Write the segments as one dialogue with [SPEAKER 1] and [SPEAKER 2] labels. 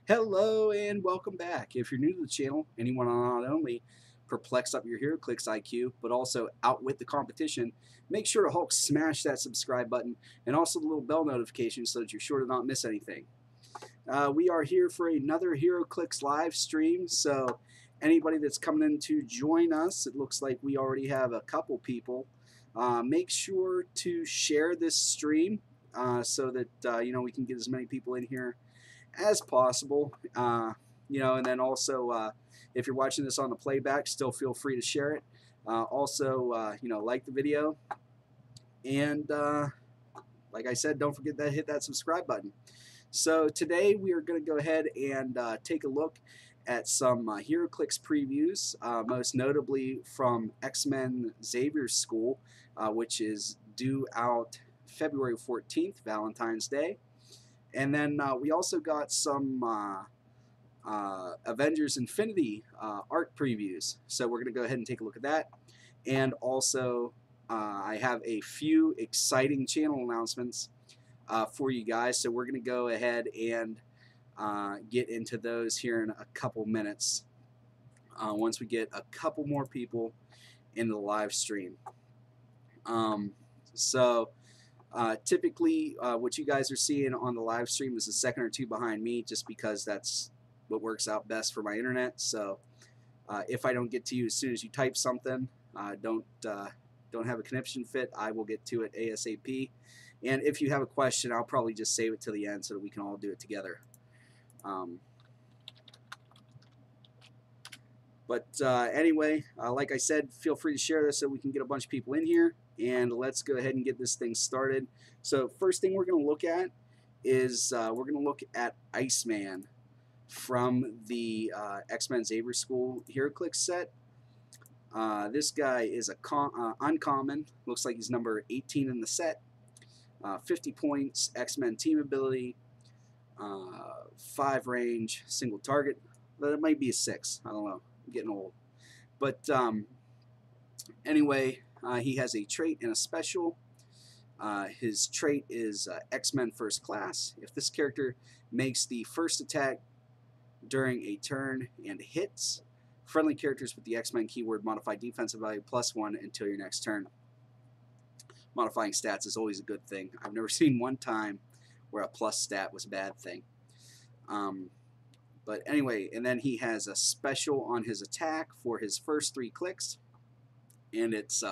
[SPEAKER 1] Hello and welcome back. If you're new to the channel and you want to not only perplex up your Heroclix IQ, but also outwit the competition, make sure to Hulk smash that subscribe button and also the little bell notification so that you're sure to not miss anything. We are here for another Heroclix live stream, so anybody that's coming in to join us, it looks like we already have a couple people. Make sure to share this stream so that we can get as many people in here as possible. And then also, if you're watching this on the playback, still feel free to share it. Like the video, and like I said, don't forget to hit that subscribe button. So today we are going to go ahead and take a look at some Heroclix previews, most notably from X-Men Xavier School, which is due out February 14th, Valentine's Day. And then we also got some Avengers Infinity art previews. So we're going to go ahead and take a look at that. And also, I have a few exciting channel announcements for you guys. So we're going to go ahead and get into those here in a couple minutes once we get a couple more people in the live stream. Typically, what you guys are seeing on the live stream is a second or two behind me, just because that's what works out best for my internet. So if I don't get to you as soon as you type something, don't have a connection fit, I will get to it ASAP. And if you have a question, I'll probably just save it to the end so that we can all do it together. Anyway, like I said, feel free to share this so we can get a bunch of people in here. And let's go ahead and get this thing started. So first thing we're going to look at is we're going to look at Iceman from the X-Men Xavier School Heroclix set. This guy is a uncommon. Looks like he's number 18 in the set. 50 points, X-Men team ability, 5 range, single target. But it might be a 6. I don't know. I'm getting old. But anyway, he has a trait and a special. His trait is X-Men First Class. If this character makes the first attack during a turn and hits, friendly characters with the X-Men keyword modify defensive value +1 until your next turn. Modifying stats is always a good thing. I've never seen one time where a plus stat was a bad thing. But anyway, and then he has a special on his attack for his first 3 clicks, and it's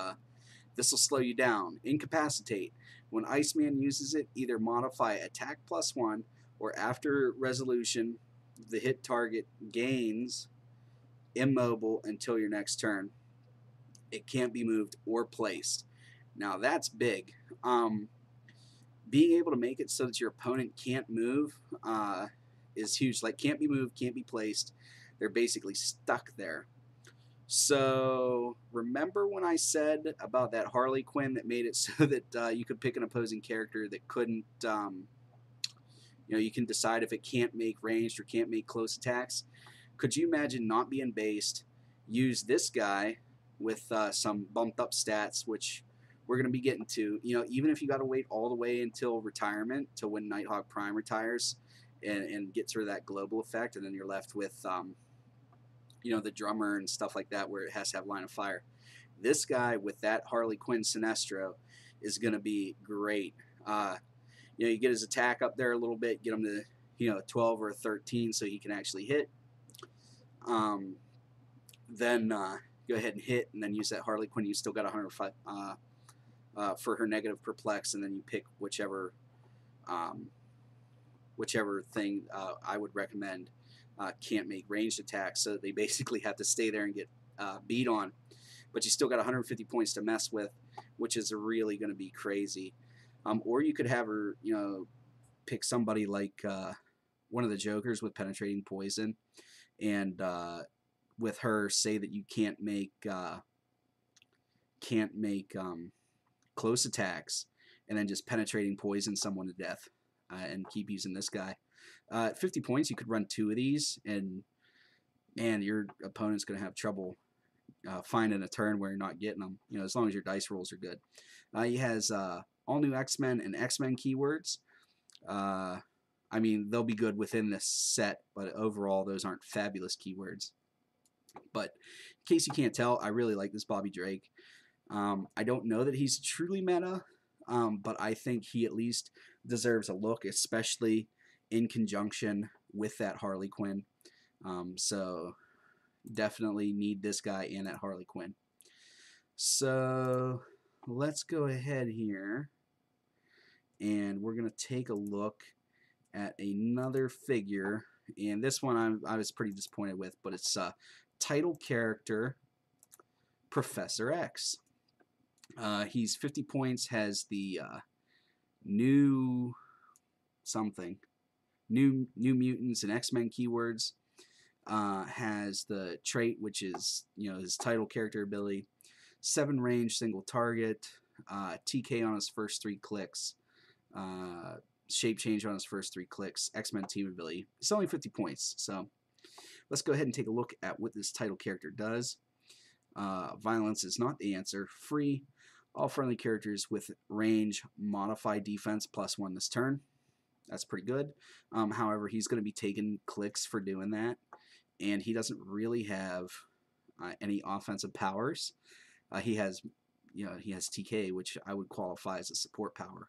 [SPEAKER 1] this will slow you down. Incapacitate. When Iceman uses it, either modify attack +1, or after resolution, the hit target gains immobile until your next turn. It can't be moved or placed. Now that's big. Being able to make it so that your opponent can't move is huge. Like, can't be moved, can't be placed. They're basically stuck there. So remember when I said about that Harley Quinn that made it so that you could pick an opposing character that couldn't, you can decide if it can't make ranged or can't make close attacks? Could you imagine not being based, use this guy with some bumped up stats, which we're going to be getting to, even if you got to wait all the way until retirement to when Nighthawk Prime retires and gets rid of that global effect, and then you're left with the drummer and stuff like that where it has to have line of fire. This guy with that Harley Quinn Sinestro is going to be great. You get his attack up there a little bit, get him to 12 or 13 so he can actually hit. Then go ahead and hit, and then use that Harley Quinn. You still got 105 for her negative perplex, and then you pick whichever thing I would recommend can't make ranged attacks, so they basically have to stay there and get beat on. But you still got 150 points to mess with, which is really going to be crazy. Or you could have her, pick somebody like one of the Jokers with penetrating poison, and with her say that you can't make close attacks, and then just penetrating poison someone to death, and keep using this guy. At 50 points, you could run 2 of these, and your opponent's going to have trouble finding a turn where you're not getting them, as long as your dice rolls are good. He has all new X-Men and X-Men keywords. I mean, they'll be good within this set, but overall, those aren't fabulous keywords. But in case you can't tell, I really like this Bobby Drake. I don't know that he's truly meta, but I think he at least deserves a look, especially in conjunction with that Harley Quinn. So definitely need this guy and that Harley Quinn. So let's go ahead here, and we're going to take a look at another figure. And this one I was pretty disappointed with, but it's title character Professor X. He's 50 points, has the new mutants and X-Men keywords, has the trait, which is, his title character ability, 7 range, single target, TK on his first 3 clicks, shape change on his first 3 clicks, X-Men team ability. It's only 50 points, so let's go ahead and take a look at what this title character does. Violence is not the answer. Free. All friendly characters with range modify defense +1 this turn. That's pretty good. However, he's going to be taking clicks for doing that, and he doesn't really have any offensive powers. He has TK, which I would qualify as a support power.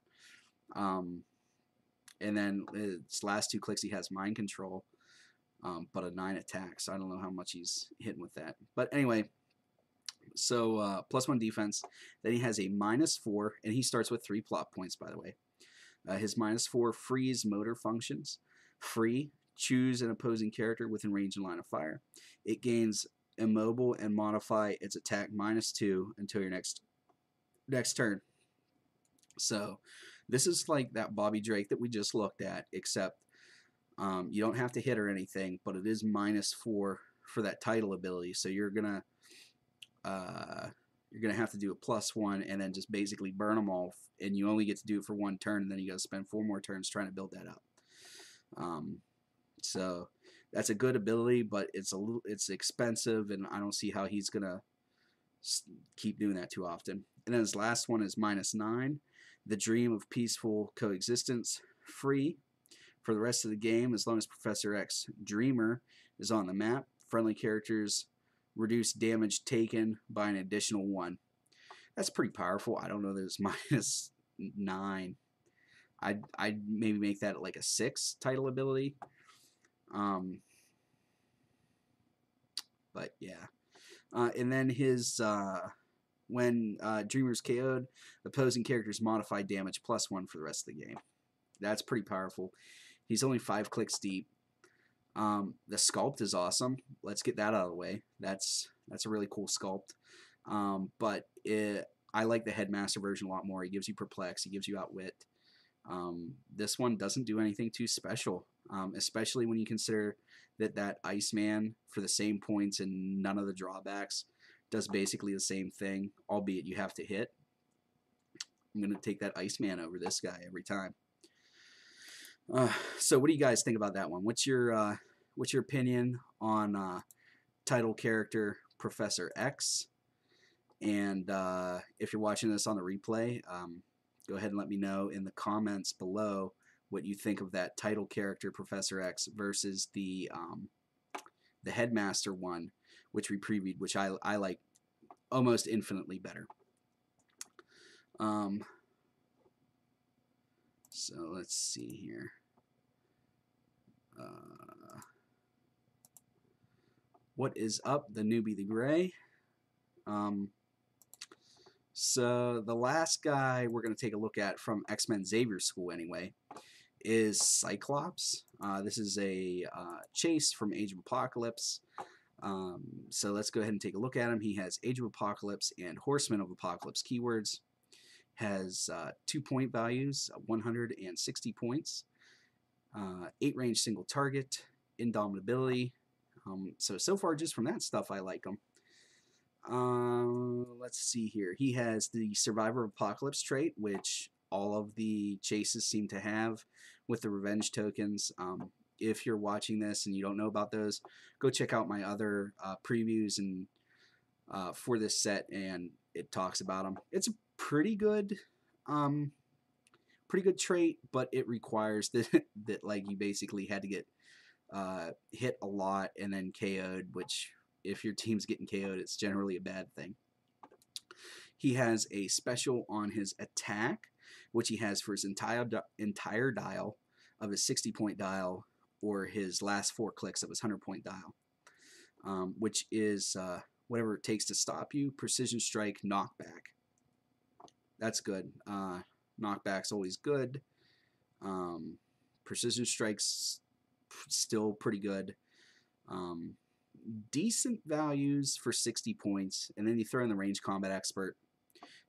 [SPEAKER 1] And then his last 2 clicks, he has mind control, but a 9 attack. So I don't know how much he's hitting with that. But anyway. So +1 defense. Then he has a -4, and he starts with 3 plot points, by the way. His -4 frees motor functions. Free. Choose an opposing character within range and line of fire. It gains immobile and modify its attack -2 until your next turn. So this is like that Bobby Drake that we just looked at, except you don't have to hit or anything, but it is -4 for that title ability. So you're gonna have to do a +1 and then just basically burn them all, and you only get to do it for 1 turn, and then you got to spend 4 more turns trying to build that up. So that's a good ability, but it's expensive, and I don't see how he's gonna keep doing that too often. And then his last one is -9, the dream of peaceful coexistence. Free for the rest of the game as long as Professor X Dreamer is on the map. Friendly characters reduce damage taken by an additional 1. That's pretty powerful. I don't know that it's -9. I'd maybe make that like a 6 title ability. But yeah. And then his when Dreamer's KO'd, opposing characters modify damage +1 for the rest of the game. That's pretty powerful. He's only 5 clicks deep. The sculpt is awesome. Let's get that out of the way. That's a really cool sculpt. But I like the Headmaster version a lot more. He gives you Perplex. He gives you Outwit. This one doesn't do anything too special, especially when you consider that Iceman, for the same points and none of the drawbacks, does basically the same thing, albeit you have to hit. I'm going to take that Iceman over this guy every time. So what do you guys think about that one? What's your opinion on title character Professor X? And if you're watching this on the replay, go ahead and let me know in the comments below what you think of that title character Professor X versus the Headmaster one, which we previewed, which I like almost infinitely better. So let's see here. What is up, the newbie, the gray? So the last guy we're going to take a look at from X-Men Xavier School anyway is Cyclops. This is a chase from Age of Apocalypse. So let's go ahead and take a look at him. He has Age of Apocalypse and Horseman of Apocalypse keywords. Has 2 point values, 160 points, 8 range single target, indomitability. So far just from that stuff I like him. Let's see here. He has the Survivor of Apocalypse trait, which all of the chases seem to have with the revenge tokens. If you're watching this and you don't know about those, go check out my other previews and for this set, and it talks about them. It's a pretty good pretty good trait, but it requires that that like you basically had to get hit a lot and then KO'd, which if your team's getting KO'd, it's generally a bad thing. He has a special on his attack, which he has for his entire dial of his 60-point dial, or his last 4 clicks of his 100-point dial, which is whatever it takes to stop you. Precision strike, knockback. That's good. Knockback's always good. Precision strike's still pretty good. Decent values for 60 points, and then you throw in the range combat expert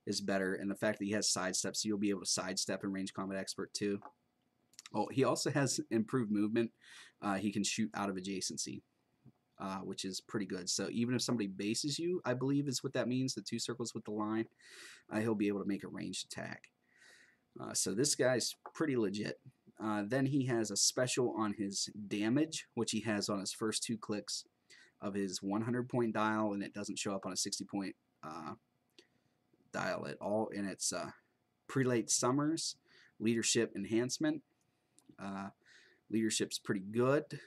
[SPEAKER 1] is better, and the fact that he has sidestep, so you'll be able to sidestep in range combat expert too. Oh, he also has improved movement. He can shoot out of adjacency, which is pretty good. So even if somebody bases you, I believe is what that means, the 2 circles with the line, he'll be able to make a ranged attack. So this guy's pretty legit. Then he has a special on his damage, which he has on his first 2 clicks of his 100-point dial, and it doesn't show up on a 60-point dial at all. And it's Prelate Summers, Leadership Enhancement. Leadership's pretty good,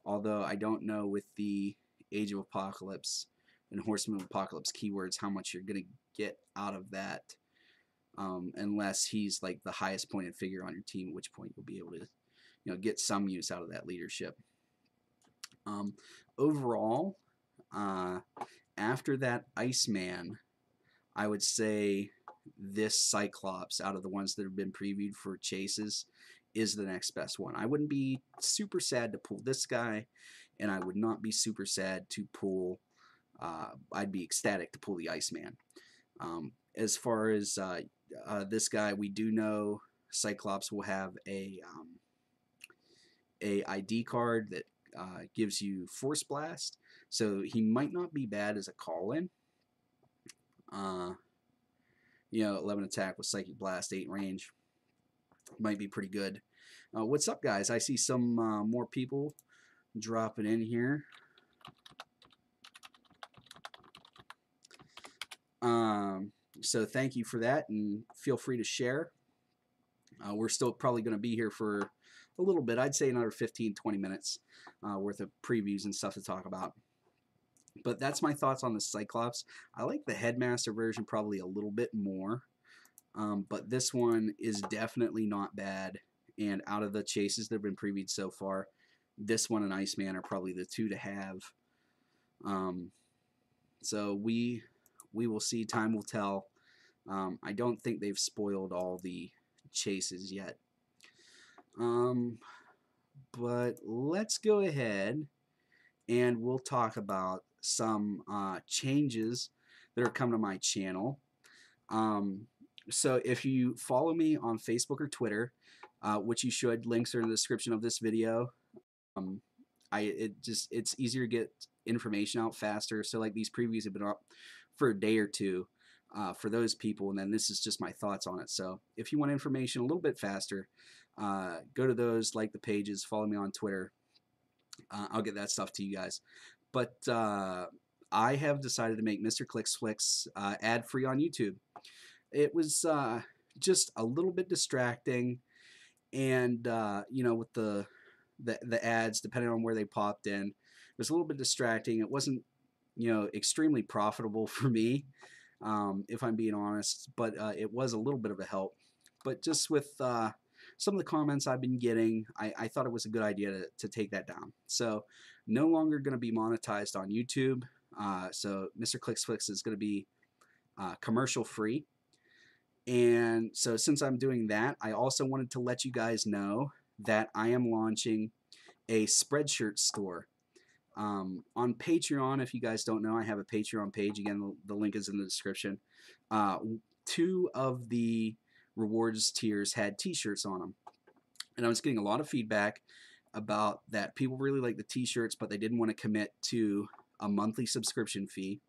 [SPEAKER 1] although I don't know with the Age of Apocalypse and Horseman of Apocalypse keywords how much you're going to get out of that, unless he's like the highest pointed figure on your team, at which point you'll be able to get some use out of that leadership. Overall, after that Iceman, I would say this Cyclops, out of the ones that have been previewed for chases, is the next best one. I wouldn't be super sad to pull this guy, and I would not be super sad to pull, I'd be ecstatic to pull the Iceman. As far as this guy, we do know Cyclops will have a ID card that gives you Force Blast, so he might not be bad as a call-in. 11 attack with Psychic Blast, 8 range. Might be pretty good. What's up, guys? I see some more people dropping in here. So thank you for that, and feel free to share. We're still probably going to be here for a little bit. I'd say another 15-20 minutes worth of previews and stuff to talk about. But that's my thoughts on the Cyclops. I like the Headmaster version probably a little bit more, but this one is definitely not bad. And out of the chases that have been previewed so far, this one and Iceman are probably the 2 to have. So we will see. Time will tell. I don't think they've spoiled all the chases yet. But let's go ahead and we'll talk about some changes that are coming to my channel. So if you follow me on Facebook or Twitter, which you should, links are in the description of this video. It's easier to get information out faster. So like these previews have been up for a day or two for those people, and then this is just my thoughts on it. So if you want information a little bit faster, go to those, like the pages, follow me on Twitter. I'll get that stuff to you guys. But I have decided to make Mr. Clicksflix ad-free on YouTube. It was just a little bit distracting, and with the ads, depending on where they popped in, it was a little bit distracting. It wasn't extremely profitable for me, if I'm being honest, but it was a little bit of a help. But just with some of the comments I've been getting, I thought it was a good idea to take that down. So no longer going to be monetized on YouTube. So Mr. Clicksflix is going to be commercial free. And so since I'm doing that, I also wanted to let you guys know that I am launching a Spreadshirt store. On Patreon, if you guys don't know, I have a Patreon page. Again, the link is in the description. 2 of the rewards tiers had t-shirts on them, and I was getting a lot of feedback about that. People really like the t-shirts, but they didn't want to commit to a monthly subscription fee,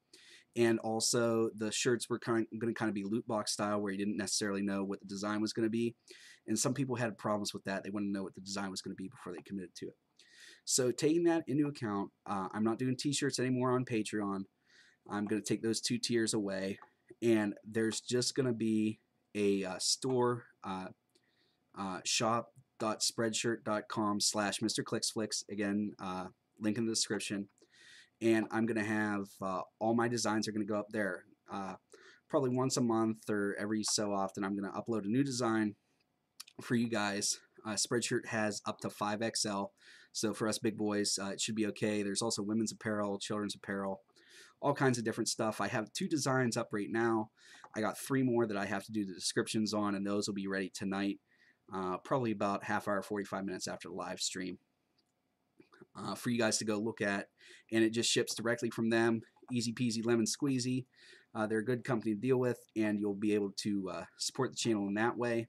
[SPEAKER 1] and also the shirts were going to kind of be loot box style, where you didn't necessarily know what the design was going to be, and some people had problems with that. They wanted to know what the design was going to be before they committed to it. So taking that into account, I'm not doing t-shirts anymore on Patreon. I'm going to take those 2 tiers away, and there's just going to be a store, shop.spreadshirt.com/MrClicksFlix. Again, link in the description. And I'm going to have all my designs are going to go up there. Probably once a month or every so often, I'm going to upload a new design for you guys. Spreadshirt has up to 5XL, so for us big boys, it should be okay. There's also women's apparel, children's apparel, all kinds of different stuff. I have 2 designs up right now. I got 3 more that I have to do the descriptions on, and those will be ready tonight, probably about half hour, 45 minutes after the live stream, for you guys to go look at. And it just ships directly from them. Easy peasy lemon squeezy. They're a good company to deal with, and you'll be able to support the channel in that way.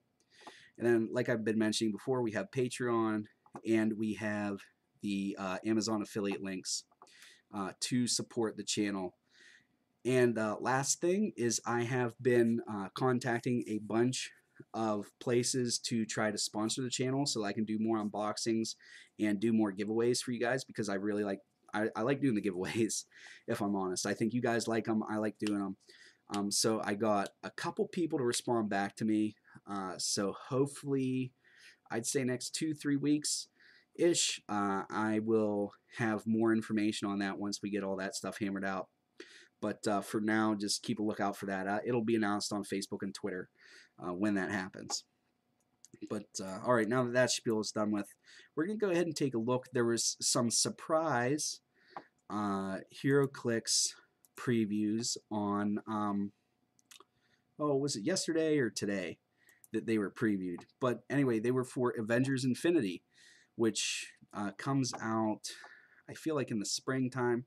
[SPEAKER 1] And then, like I've been mentioning before, we have Patreon, and we have the Amazon affiliate links to support the channel. And last thing is, I have been contacting a bunch of places to try to sponsor the channel so I can do more unboxings and do more giveaways for you guys, because I really like I like doing the giveaways, if I'm honest. I think you guys like them. I like doing them. So I got a couple people to respond back to me. So hopefully, I'd say next 2-3 weeks-ish, I will have more information on that once we get all that stuff hammered out. But for now, just keep a lookout for that. It'll be announced on Facebook and Twitter when that happens. But all right, now that that spiel is done with, we're going to go ahead and take a look. There was some surprise Heroclix previews on, oh, was it yesterday or today that they were previewed? But anyway, they were for Avengers Infinity, which comes out, I feel like, in the springtime.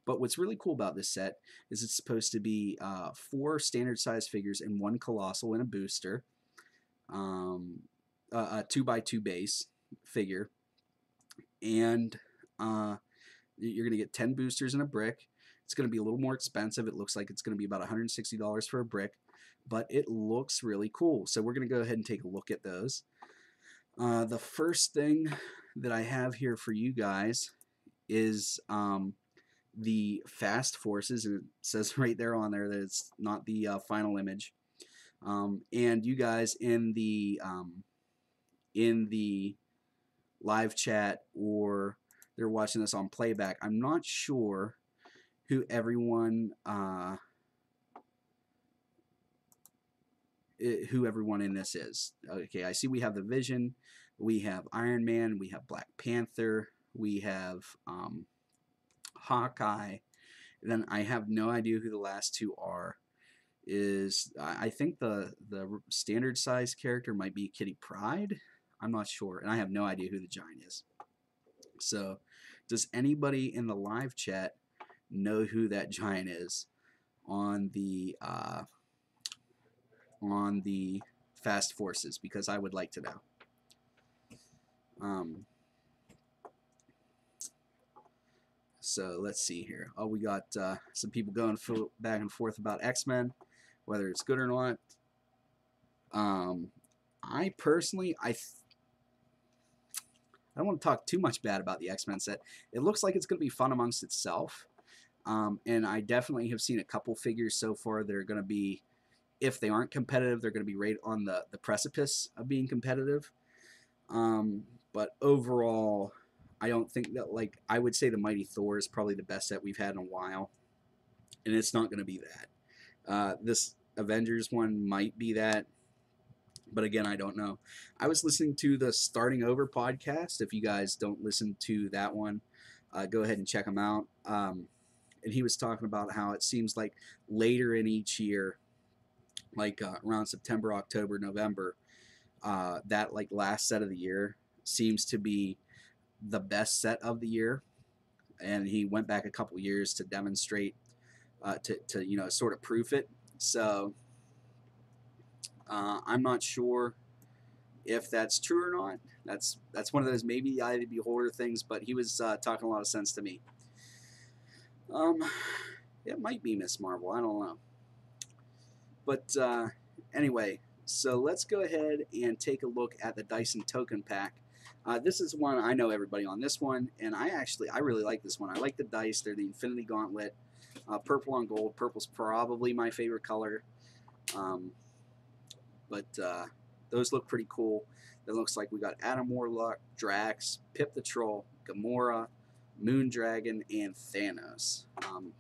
[SPEAKER 1] But what's really cool about this set is it's supposed to be 4 standard size figures and 1 colossal and a booster. A 2x2 base figure, and you're going to get 10 boosters and a brick. It's going to be a little more expensive. It looks like it's going to be about $160 for a brick, but it looks really cool. So we're going to go ahead and take a look at those. The first thing that I have here for you guys is the Fast Forces, and it says right there on there that it's not the final image. And you guys in the live chat, or they're watching this on playback, I'm not sure who everyone in this is. Okay, I see we have the Vision, we have Iron Man, we have Black Panther, we have Hawkeye, and then I have no idea who the last 2 are. I think the standard size character might be Kitty Pryde. I'm not sure, and I have no idea who the giant is. So, does anybody in the live chat know who that giant is on the Fast Forces? Because I would like to know. So let's see here. Oh, we got some people going back and forth about X-Men, whether it's good or not. I personally, I don't want to talk too much bad about the X-Men set. It looks like it's going to be fun amongst itself. And I definitely have seen a couple figures so far that are going to be, if they aren't competitive, they're going to be right on the precipice of being competitive. But overall, I don't think that, like, I would say the Mighty Thor is probably the best set we've had in a while. And it's not going to be that. This Avengers one might be that. But again, I don't know. I was listening to the Starting Over podcast. If you guys don't listen to that one, go ahead and check them out. And he was talking about how it seems like later in each year, like around September, October, November, that like last set of the year seems to be the best set of the year. And he went back a couple years to demonstrate, to you know, sort of proof it. So I'm not sure if that's true or not. That's one of those maybe the eye of the beholder things, but he was talking a lot of sense to me. It might be Miss Marvel, I don't know. But anyway, so let's go ahead and take a look at the Dyson token pack. This is one, I know everybody on this one, and I really like this one. I like the dice. They're the Infinity Gauntlet, purple on gold. Purple's probably my favorite color. but those look pretty cool. It looks like we got Adam Warlock, Drax, Pip the Troll, Gamora, Moondragon, and Thanos.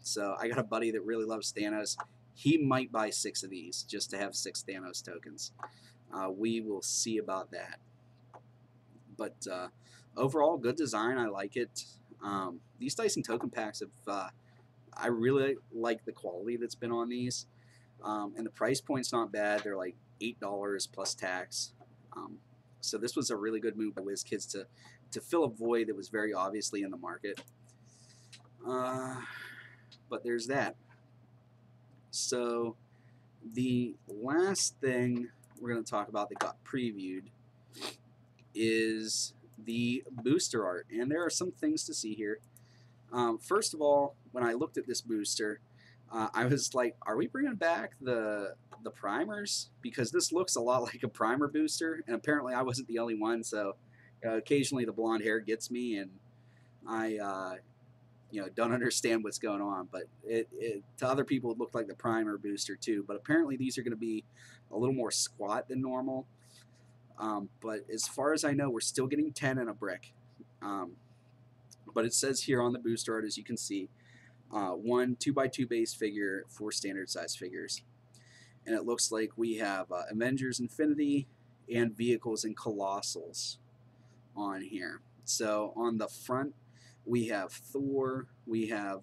[SPEAKER 1] So I got a buddy that really loves Thanos. He might buy 6 of these just to have 6 Thanos tokens. We will see about that. But overall, good design. I like it. These Dyson token packs have, I really like the quality that's been on these. And the price point's not bad. They're like $8 plus tax. So this was a really good move by WizKids to fill a void that was very obviously in the market. But there's that. So the last thing we're going to talk about that got previewed is the booster art. And there are some things to see here. First of all, when I looked at this booster, I was like, are we bringing back the primers? Because this looks a lot like a primer booster, and apparently I wasn't the only one, so occasionally the blonde hair gets me, and I don't understand what's going on, but to other people it looked like the primer booster too, but apparently these are going to be a little more squat than normal. But as far as I know, we're still getting 10 in a brick. But it says here on the booster art, as you can see, 1 2x2 base figure, 4 standard size figures. And it looks like we have Avengers Infinity and Vehicles and Colossals on here. So on the front, we have Thor, we have,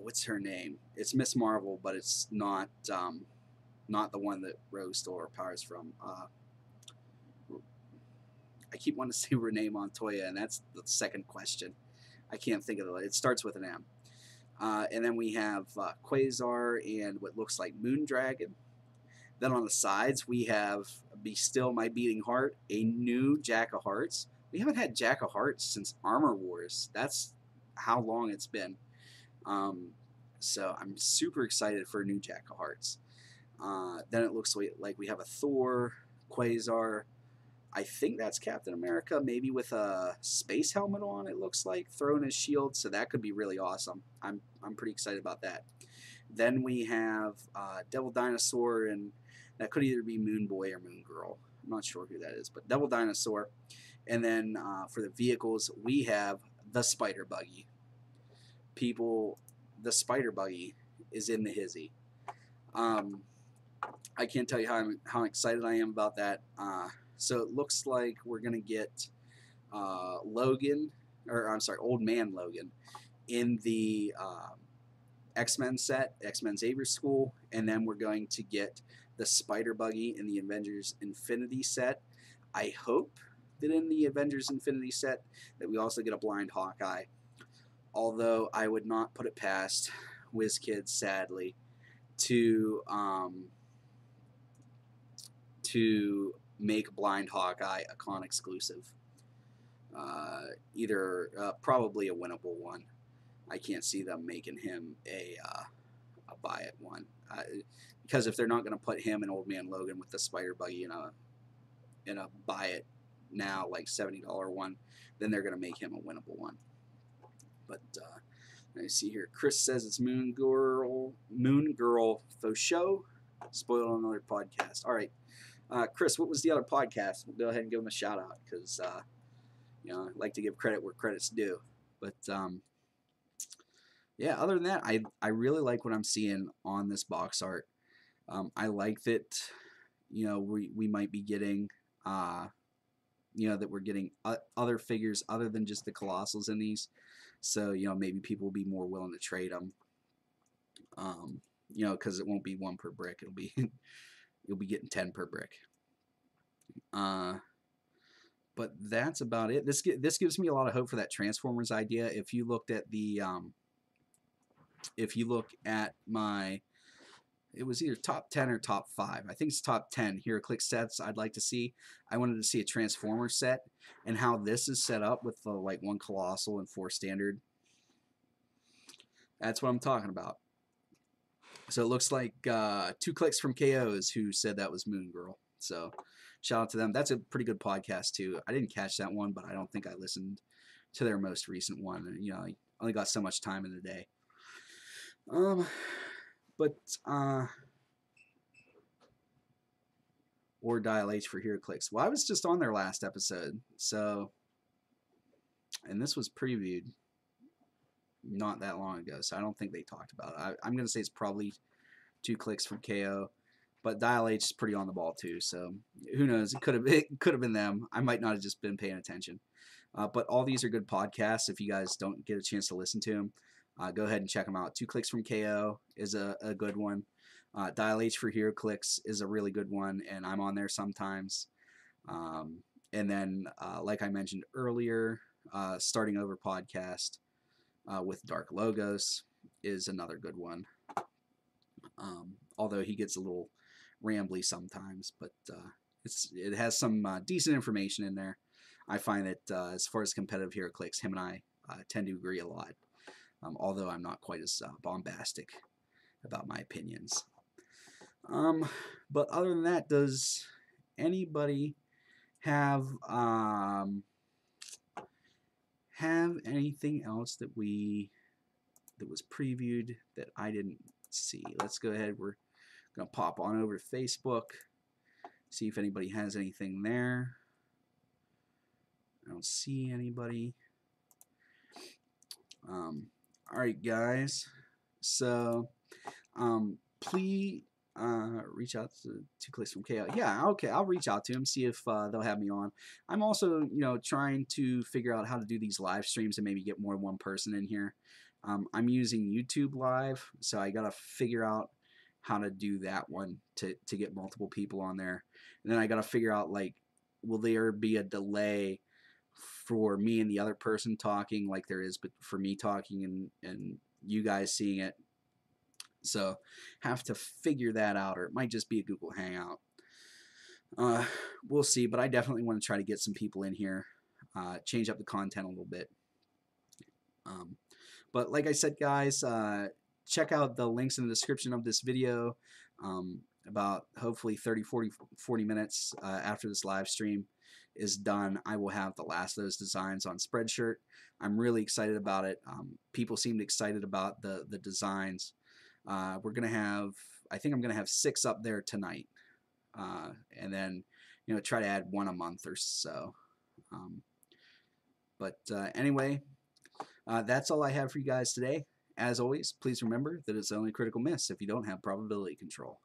[SPEAKER 1] what's her name? It's Miss Marvel, but it's not the one that Rose stole her powers from. I keep wanting to say Renee Montoya, and that's the second question. I can't think of it. It starts with an M. And then we have Quasar and what looks like Moondragon. Then on the sides, we have Be Still My Beating Heart, a new Jack of Hearts. We haven't had Jack of Hearts since Armor Wars. That's how long it's been. So I'm super excited for a new Jack of Hearts. Then it looks like we have a Thor, Quasar. I think that's Captain America, maybe with a space helmet on, it looks like, throwing his shield, so that could be really awesome. I'm pretty excited about that. Then we have Devil Dinosaur, and that could either be Moon Boy or Moon Girl. I'm not sure who that is, but Devil Dinosaur. And then for the vehicles, we have the Spider Buggy. People, the Spider Buggy is in the hizzy. I can't tell you how excited I am about that. So it looks like we're going to get Logan, or I'm sorry, Old Man Logan, in the X-Men set, X-Men Xavier School, and then we're going to get the Spider Buggy in the Avengers Infinity set. I hope that in the Avengers Infinity set that we also get a blind Hawkeye, although I would not put it past WizKids, sadly, to make Blind Hawkeye a con exclusive. Probably a winnable one. I can't see them making him a buy it one. Because if they're not going to put him and Old Man Logan with the Spider Buggy in a buy it now, like $70 one, then they're going to make him a winnable one. But I see here, Chris says it's Moon Girl faux show. Spoiled on another podcast. All right. Chris, what was the other podcast? We'll go ahead and give him a shout out because I like to give credit where credit's due. But yeah, other than that, I really like what I'm seeing on this box art. I like that we might be getting that we're getting other figures other than just the Colossals in these. So maybe people will be more willing to trade them. Because it won't be 1 per brick. It'll be you'll be getting 10 per brick. But that's about it. This gives me a lot of hope for that Transformers idea. If you looked at the if you look at my, it was either top 10 or top 5. I think it's top 10 Heroclix sets I'd like to see. I wanted to see a Transformers set, and how this is set up with the 1 Colossal and 4 standard. That's what I'm talking about. So it looks like 2 clicks from KOs who said that was Moon Girl. So shout out to them. That's a pretty good podcast too. I didn't catch that one, but I don't think I listened to their most recent one. I only got so much time in the day. or Dial H for Heroclix. Well, I was just on their last episode, so, and this was previewed not that long ago, so I don't think they talked about it. I'm going to say it's probably 2 clicks from KO, but Dial H is pretty on the ball too, so who knows? It could have been them. I might not have just been paying attention. But all these are good podcasts. If you guys don't get a chance to listen to them, go ahead and check them out. 2 Clicks from KO is a good one. Dial H for Heroclix is a really good one, and I'm on there sometimes. And then, like I mentioned earlier, Starting Over podcast with Dark Logos is another good one. Although he gets a little rambly sometimes, but it has some decent information in there. I find that as far as competitive Heroclix, him and I tend to agree a lot, although I'm not quite as bombastic about my opinions. But other than that, does anybody have anything else that was previewed that I didn't see? Let's go ahead. We're gonna pop on over to Facebook, see if anybody has anything there. I don't see anybody. All right, guys. So, please reach out to 2 Clicks from KO. Yeah, okay. I'll reach out to them, see if they'll have me on. I'm also, trying to figure out how to do these live streams and maybe get more than one person in here. I'm using YouTube Live, so I gotta figure out how to do that one to get multiple people on there. And then I gotta figure out, like, will there be a delay for me and the other person talking like there is but for me talking and you guys seeing it? So have to figure that out, or it might just be a Google Hangout. We'll see, but I definitely want to try to get some people in here, change up the content a little bit. But like I said, guys, check out the links in the description of this video. About hopefully 40 minutes after this live stream is done, I will have the last of those designs on Spreadshirt. I'm really excited about it. People seemed excited about the designs. We're gonna have, I think I'm gonna have 6 up there tonight, and then try to add 1 a month or so. But anyway, that's all I have for you guys today. As always, please remember that it's only critical miss if you don't have probability control.